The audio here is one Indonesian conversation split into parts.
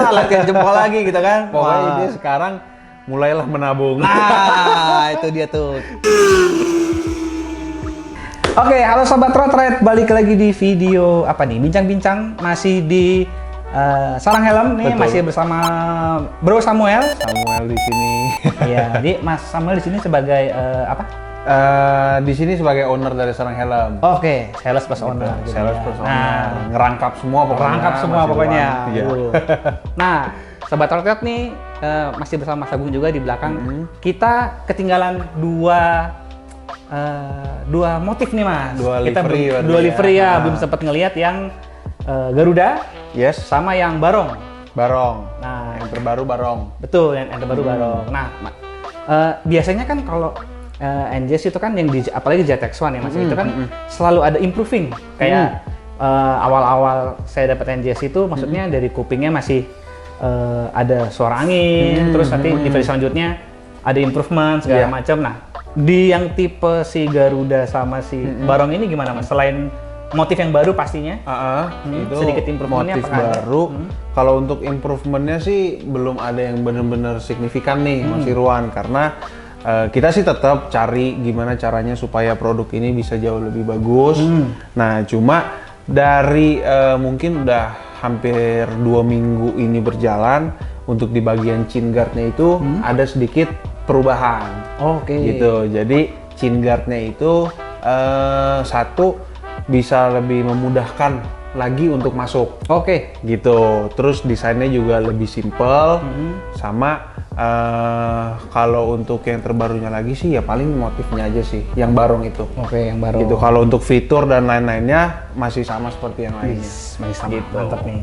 latihan jempol lagi gitu kan. Pokoknya dia sekarang mulailah menabung. Nah, itu dia tuh. Oke, halo Sobat Road Ride, balik lagi di video apa nih? Bincang-bincang masih di Sarang Helm nih. Betul. Masih bersama Bro Samuel. Samuel di sini. Iya, jadi Mas Samuel di sini sebagai apa? Di sini sebagai owner dari Sarang Helm. Oke, sales plus owner. gitu Sales ya. plus Nah, owner. Ngerangkap semua pokoknya. rangkap semua Mas pokoknya. Irwan. Iya. Nah, Sobat Road Ride nih masih bersama Mas Agung juga di belakang. Kita ketinggalan dua motif nih Mas. Dua Kita livery berarti dua ya. livery ya, Ah. belum sempat ngelihat yang Garuda Yes, sama yang Barong. Barong. Nah, Yang terbaru Barong. betul yang terbaru Barong. Nah, biasanya kan kalau NJS itu kan yang apalagi JTX1 ya Mas, itu kan selalu ada improving. Kayak awal-awal saya dapat NJS itu maksudnya dari kupingnya masih ada suara angin, terus nanti di versi selanjutnya ada improvement segala Iya. macam. Nah, di yang tipe si Garuda sama si Barong ini gimana Mas? Selain motif yang baru pastinya, Itu sedikit improvementnya motif apakah ada? baru. Kalau untuk improvementnya sih belum ada yang benar-benar signifikan nih, Mas Irwan, karena kita sih tetap cari gimana caranya supaya produk ini bisa jauh lebih bagus. Nah, cuma dari mungkin udah hampir 2 minggu ini berjalan, untuk di bagian chin guard-nya itu ada sedikit perubahan. Oke. Gitu. Jadi chin guard-nya itu satu bisa lebih memudahkan lagi untuk masuk. Oke. Gitu. Terus desainnya juga lebih simple. Sama kalau untuk yang terbarunya lagi sih ya paling motifnya aja sih yang Barong itu. Oke, yang Barong. Gitu. Kalau untuk fitur dan lain-lainnya masih sama seperti yang lainnya. Masih sama, Gitu. mantap nih.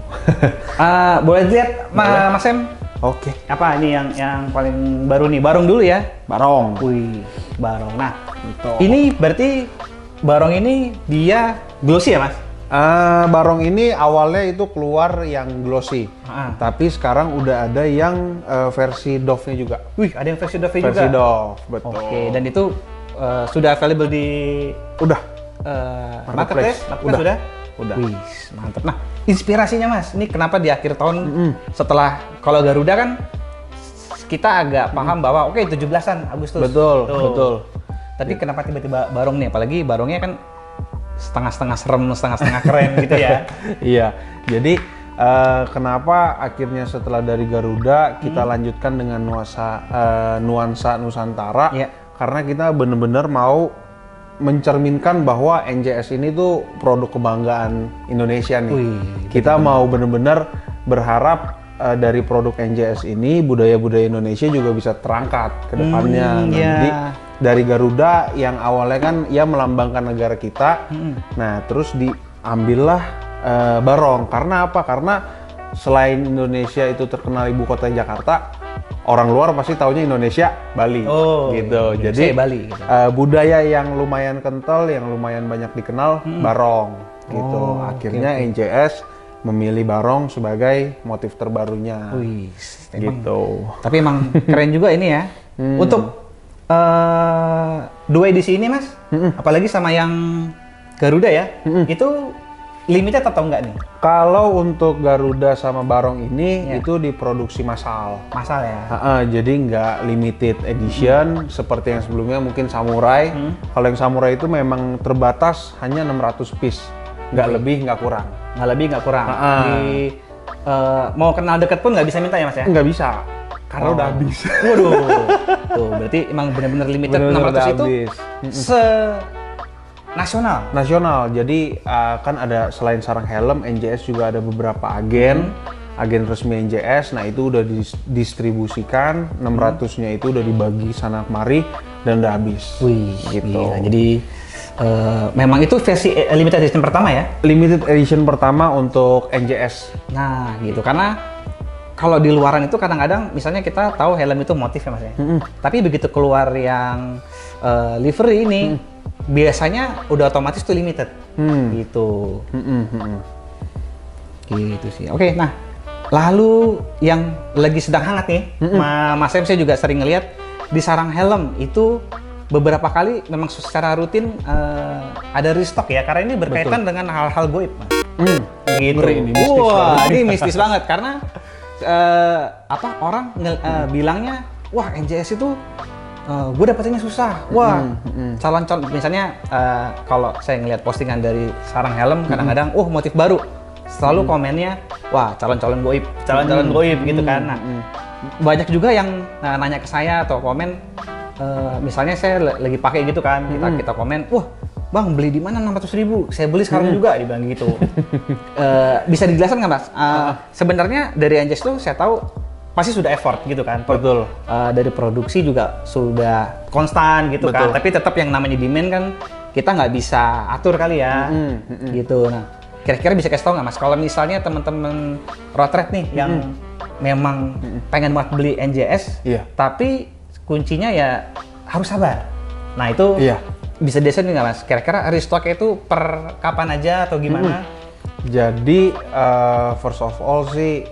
Boleh lihat Mas Sem? Oke. Apa ini yang paling baru nih? Barong dulu ya. Barong. Wih, Barong. Nah, Gitu. ini berarti Barong ini dia glossy ya Mas? Barong ini awalnya itu keluar yang glossy, tapi sekarang udah ada yang versi Dove-nya juga. Wih, ada yang versi Dove juga? Versi Dove, betul. Oke, dan itu sudah available di Udah. marketplace? Udah. Udah. Wih, mantap. Nah, inspirasinya Mas, ini kenapa di akhir tahun setelah kalau Garuda kan kita agak paham bahwa oke 17-an Agustus. Betul, Tuh. betul. Tapi kenapa tiba-tiba Barong nih? Apalagi Barongnya kan setengah-setengah serem, setengah-setengah keren gitu ya. Iya, jadi kenapa akhirnya setelah dari Garuda kita lanjutkan dengan nuansa Nusantara? Iya. Karena kita benar-benar mau mencerminkan bahwa NJS ini tuh produk kebanggaan Indonesia nih. Wih, Kita mau benar-benar berharap dari produk NJS ini budaya-budaya Indonesia juga bisa terangkat ke depannya. Nah, iya. jadi dari Garuda yang awalnya kan ya melambangkan negara kita, nah terus diambillah Barong. Karena apa? Karena selain Indonesia itu terkenal ibu kota Jakarta, orang luar pasti taunya Indonesia Bali, Oh, gitu. Indonesia Jadi Bali, gitu. budaya yang lumayan kental, yang lumayan banyak dikenal, Barong, gitu. Oh, Akhirnya NJS memilih Barong sebagai motif terbarunya, Wih, emang, gitu. tapi emang keren juga ini ya. Untuk dua edisi ini Mas, apalagi sama yang Garuda ya, itu limited atau enggak nih? Kalau untuk Garuda sama Barong ini itu diproduksi massal. Masalah ya. Jadi nggak limited edition seperti yang sebelumnya mungkin Samurai. Kalau yang Samurai itu memang terbatas hanya 600 piece, nggak lebih nggak kurang. Nggak lebih nggak kurang. Mau kenal deket pun nggak bisa minta ya Mas ya? Nggak bisa, karena udah habis. Waduh. Tuh, berarti emang benar-benar limited. Bener-bener 600 udah itu habis. nasional. Nasional, jadi kan ada selain Sarang Helm, NJS juga ada beberapa agen resmi NJS. Nah itu udah didistribusikan, 600-nya itu udah dibagi sana kemari dan udah habis. Wih, gitu. gila. Jadi memang itu versi limited edition pertama ya? Limited edition pertama untuk NJS. Nah, gitu. Karena kalau di luaran itu kadang-kadang misalnya kita tahu helm itu motif ya Mas ya. Tapi begitu keluar yang livery ini biasanya udah otomatis tuh limited. Gitu. Gitu sih. Oke, nah lalu yang lagi sedang hangat nih, Mas Em, saya juga sering ngeliat di Sarang Helm itu beberapa kali memang secara rutin ada restock ya, karena ini berkaitan dengan hal-hal goib, Mas. Gitu. Ngeri, ini mistis Wah, banget. ini mistis banget karena orang bilangnya, wah NJS itu gue dapetinnya susah. Wah, calon-calon misalnya kalau saya ngelihat postingan dari Sarang Helm kadang-kadang, motif baru. Selalu komennya, wah calon-calon goib gitu kan. Nah, banyak juga yang nanya ke saya atau komen, misalnya saya lagi pakai gitu kan, kita komen, wah bang beli di mana 600.000, saya beli sekarang juga, dibilang gitu. Bisa dijelaskan nggak mas? Sebenarnya dari NJS tuh saya tahu pasti sudah effort gitu kan. Betul. Dari produksi juga sudah konstan gitu. Betul. Kan. Tapi tetap yang namanya demand kan kita nggak bisa atur kali ya. Gitu. Nah, kira-kira bisa kasih tahu nggak mas? Kalau misalnya teman-teman road trip nih yang memang pengen banget beli NJS, tapi kuncinya ya harus sabar. Nah itu bisa desain nggak mas? Kira-kira restocknya itu per kapan aja atau gimana? Jadi first of all sih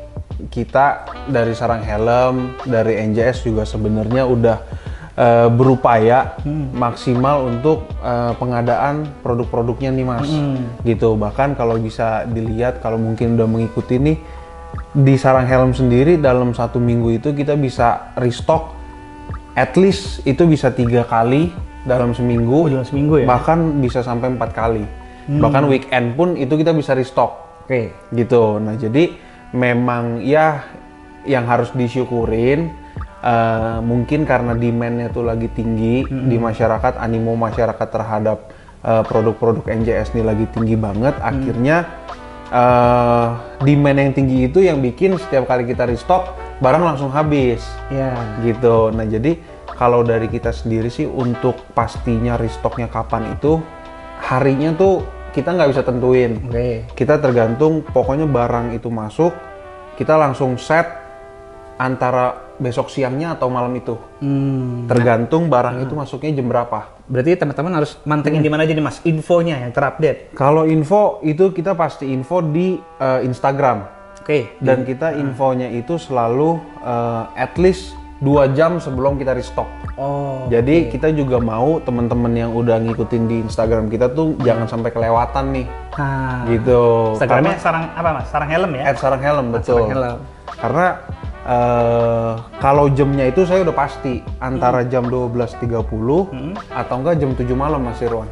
kita dari Sarang Helm, dari NJS juga sebenarnya udah berupaya maksimal untuk pengadaan produk-produknya nih mas. Gitu. Bahkan kalau bisa dilihat, kalau mungkin udah mengikuti nih, di Sarang Helm sendiri dalam 1 minggu itu kita bisa restock at least itu bisa 3 kali dalam seminggu, dalam seminggu ya? Bahkan bisa sampai 4 kali. Bahkan weekend pun itu kita bisa restock. Gitu. Nah jadi memang ya yang harus disyukurin, mungkin karena demand-nya tuh lagi tinggi di masyarakat, animo masyarakat terhadap produk-produk NJS ini lagi tinggi banget. Akhirnya demand yang tinggi itu yang bikin setiap kali kita restock barang langsung habis. Gitu. Nah jadi kalau dari kita sendiri sih untuk pastinya restocknya kapan itu, harinya tuh kita nggak bisa tentuin. Kita tergantung, pokoknya barang itu masuk, kita langsung set antara besok siangnya atau malam itu. Tergantung barang itu masuknya jam berapa. Berarti teman-teman harus mantengin di mana aja nih mas, infonya yang terupdate. Kalau info itu kita pasti info di Instagram. Dan kita infonya itu selalu at least 2 jam sebelum kita restock. Jadi kita juga mau teman-teman yang udah ngikutin di Instagram kita tuh jangan sampai kelewatan nih. Gitu. Instagramnya Sarang apa mas? Sarang Helm ya? Sarang Helm, betul. Sarang Helm. Karena kalau jamnya itu saya udah pasti antara jam 12.30 atau enggak jam 7 malam Mas Irwan.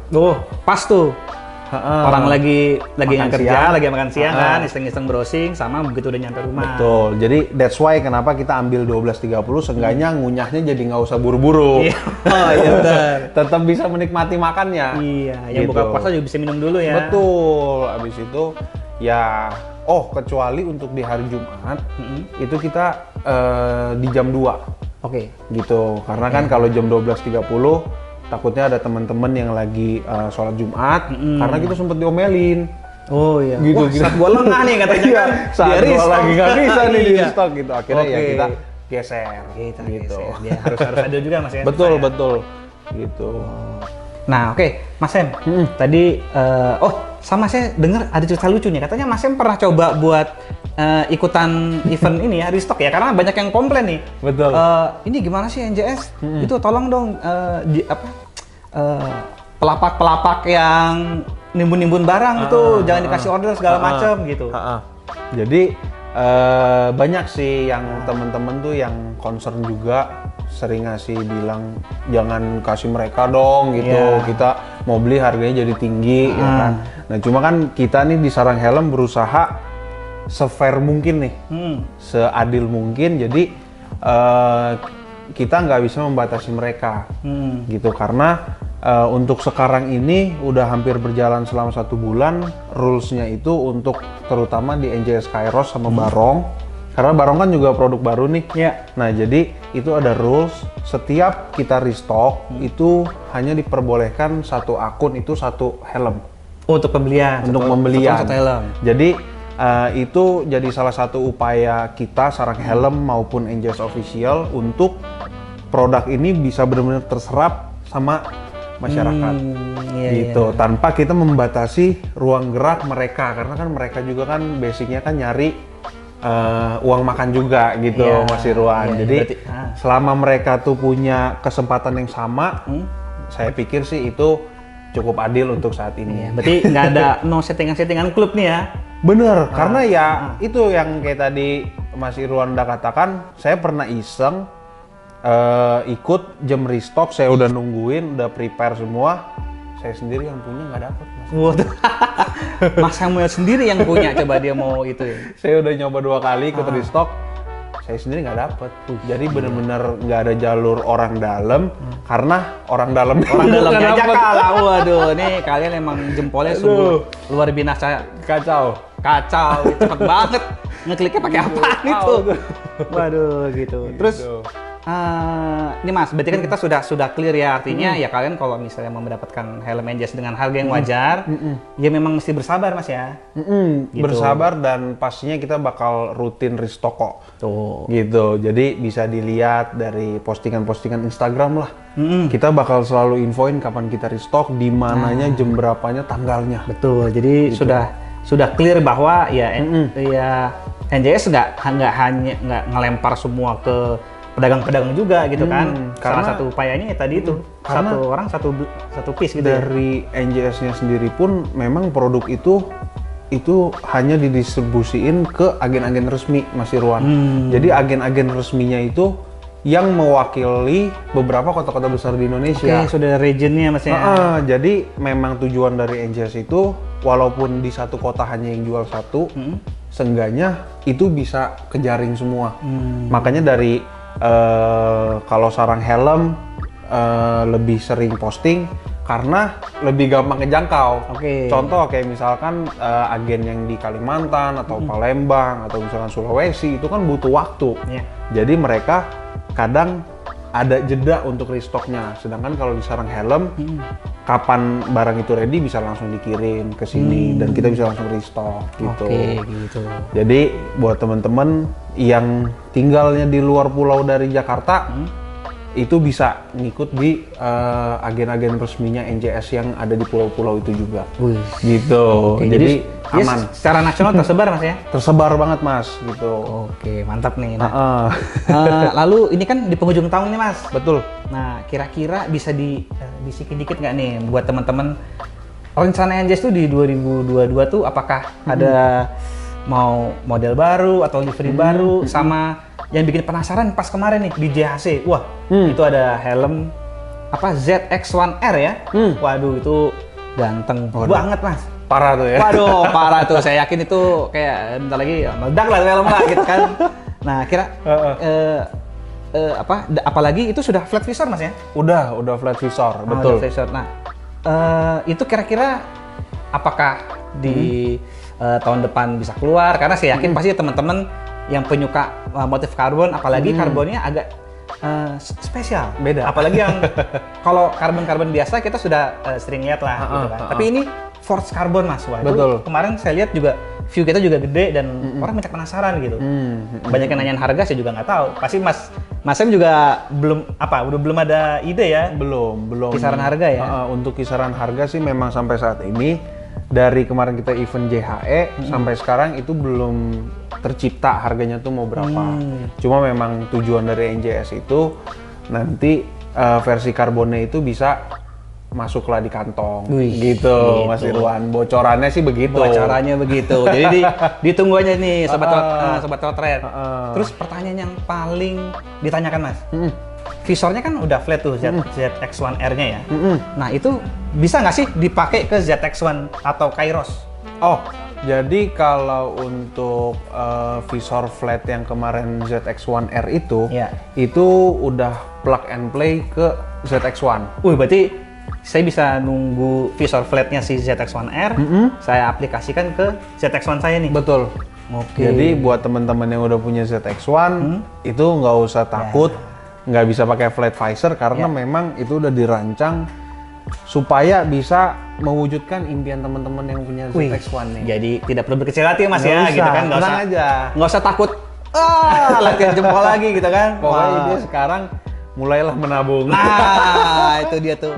Pas tuh. Orang lagi yang kerja, lagi makan siang kan, iseng-iseng browsing, sama begitu udah nyampe rumah. Betul, jadi that's why kenapa kita ambil 12.30, seenggaknya ngunyahnya jadi nggak usah buru-buru. Benar. Tetap bisa menikmati makannya. Yang buka puasa juga bisa minum dulu ya. Betul, abis itu ya, kecuali untuk di hari Jumat, itu kita di jam 2. Gitu, karena kan kalau jam 12.30, takutnya ada teman-teman yang lagi sholat Jumat, karena kita sempat diomelin. Gitu. Saat gua lengah nih katanya kan. Saat gua lagi nggak bisa nih di restock gitu. Akhirnya ya kita geser. Gitu. Ya, harus ada juga mas ya. Betul. Gitu. Nah Mas Sem, tadi sama saya dengar ada cerita lucu nih. Katanya Mas Sem pernah coba buat ikutan event ini ya, restock ya, karena banyak yang komplain nih. Betul. Ini gimana sih NJS? Itu tolong dong pelapak-pelapak yang nimbun-nimbun barang itu jangan dikasih order segala macam gitu. Jadi banyak sih yang teman-teman tuh yang concern juga, sering ngasih bilang jangan kasih mereka dong gitu. Kita mau beli harganya jadi tinggi ya kan. Nah cuma kan kita nih di Sarang Helm berusaha se-fair mungkin nih, seadil mungkin. Jadi kita nggak bisa membatasi mereka gitu, karena untuk sekarang ini udah hampir berjalan selama 1 bulan. Rules-nya itu untuk terutama di NJS Kairos sama Barong, karena Barong kan juga produk baru nih. Nah jadi itu ada rules, setiap kita restock itu hanya diperbolehkan 1 akun itu 1 helm. Untuk pembelian. Untuk pembelian. 1 helm. Jadi itu jadi salah satu upaya kita Sarang Helm maupun NJS Official untuk produk ini bisa benar-benar terserap sama masyarakat. Gitu. Tanpa kita membatasi ruang gerak mereka, karena kan mereka juga kan basicnya kan nyari uang makan juga gitu, Mas Irwan. Jadi berarti, selama mereka tuh punya kesempatan yang sama, saya pikir sih itu cukup adil untuk saat ini. Berarti nggak ada settingan-settingan klub nih ya? Bener, karena ya itu yang kayak tadi Mas Irwan udah katakan, saya pernah iseng ikut jam restock, saya udah nungguin, udah prepare semua, saya sendiri yang punya nggak dapet Mas. Waduh. Mas Samuel sendiri yang punya, coba dia mau itu ya. Saya udah nyoba 2 kali ikut restock, saya sendiri nggak dapet. Jadi bener-bener nggak ada jalur orang dalam, karena orang dalamnya aja kalah. Waduh, nih kalian emang jempolnya sungguh luar biasa. Kacau, cepet banget. Ngekliknya pakai apa itu? Waduh, gitu. Terus ini Mas, berarti kan kita sudah clear ya, artinya ya kalian kalau misalnya mau mendapatkan helm NJS dengan harga yang wajar, ya memang mesti bersabar Mas ya. Gitu. Bersabar dan pastinya kita bakal rutin restock kok. Tuh. Gitu, jadi bisa dilihat dari postingan-postingan Instagram lah. Kita bakal selalu infoin kapan kita restock, di mananya, jam berapanya, tanggalnya. Betul, jadi gitu. sudah clear bahwa ya ya NJS nggak hanya ngelempar semua ke pedagang-pedagang juga gitu kan. Salah satu upayanya ya tadi itu, satu orang satu piece gitu. Dari NJS-nya sendiri pun memang produk itu hanya didistribusiin ke agen-agen resmi Mas Irwan. Jadi agen-agen resminya itu yang mewakili beberapa kota-kota besar di Indonesia. Oke, sudah regionnya Mas ya. Jadi memang tujuan dari NJS itu walaupun di satu kota hanya yang jual satu, seenggaknya itu bisa kejaring semua. Makanya dari kalau sarang helm lebih sering posting karena lebih gampang kejangkau. Contoh kayak misalkan agen yang di Kalimantan atau Palembang atau misalkan Sulawesi itu kan butuh waktu. Jadi mereka kadang ada jeda untuk restocknya. Sedangkan kalau di sarang helm, kapan barang itu ready bisa langsung dikirim ke sini dan kita bisa langsung restock gitu. Gitu. Jadi buat teman-teman yang tinggalnya di luar pulau dari Jakarta, itu bisa ngikut di agen-agen resminya NJS yang ada di pulau-pulau itu juga. Gitu. Jadi aman. Secara nasional tersebar Mas ya? Tersebar banget Mas, gitu. Oke, mantap nih. Nah, lalu ini kan di penghujung tahun nih Mas. Betul. Nah, kira-kira bisa bisikin dikit nggak nih buat teman-teman rencana NJS tuh di 2022 tuh apakah ada mau model baru atau livery baru sama yang bikin penasaran pas kemarin nih di JHC, wah itu ada helm apa ZX1R ya, waduh itu ganteng banget Mas, parah tuh ya. Waduh parah tuh, saya yakin itu kayak bentar lagi meledak lah helm lah gitu kan. Nah apalagi itu sudah flat visor Mas ya? Udah flat visor, betul. Flat visor. Nah itu kira-kira apakah di tahun depan bisa keluar? Karena saya yakin pasti teman-teman yang penyuka motif karbon, apalagi karbonnya agak spesial, beda. Apalagi yang kalau karbon biasa kita sudah sering lihat lah, gitu kan. Tapi ini forged carbon Mas, wah itu kemarin saya lihat juga view kita juga gede dan orang banyak penasaran gitu. Banyak yang nanyain harga, saya juga nggak tahu. Pasti Mas Sam juga belum ada ide ya? Belum. Kisaran harga ya? Untuk kisaran harga sih memang sampai saat ini dari kemarin kita event JHE sampai sekarang itu belum tercipta harganya tuh mau berapa. Cuma memang tujuan dari NJS itu nanti versi karbonnya itu bisa masuklah di kantong. Gitu Mas Irwan. Bocorannya sih begitu. Bocorannya begitu. Jadi ditunggu aja nih sobat Trotret. Terus pertanyaan yang paling ditanyakan Mas. Visornya kan udah flat tuh ZX1R-nya ya. Nah itu bisa nggak sih dipakai ke ZX1 atau Kairos? Oh, jadi kalau untuk visor flat yang kemarin ZX1R itu udah plug and play ke ZX1. Berarti saya bisa nunggu visor flatnya si ZX1R, saya aplikasikan ke ZX1 saya nih. Betul. Jadi buat teman-teman yang udah punya ZX1 itu nggak usah takut. Nggak bisa pakai flat visor karena memang itu udah dirancang supaya bisa mewujudkan impian teman-teman yang punya ZX1 nih. Jadi tidak perlu berkecil hati Mas ya, gitu kan? Nggak usah takut. Latihan jempol lagi gitu kan? Pokoknya dia sekarang mulailah menabung. Nah, itu dia tuh.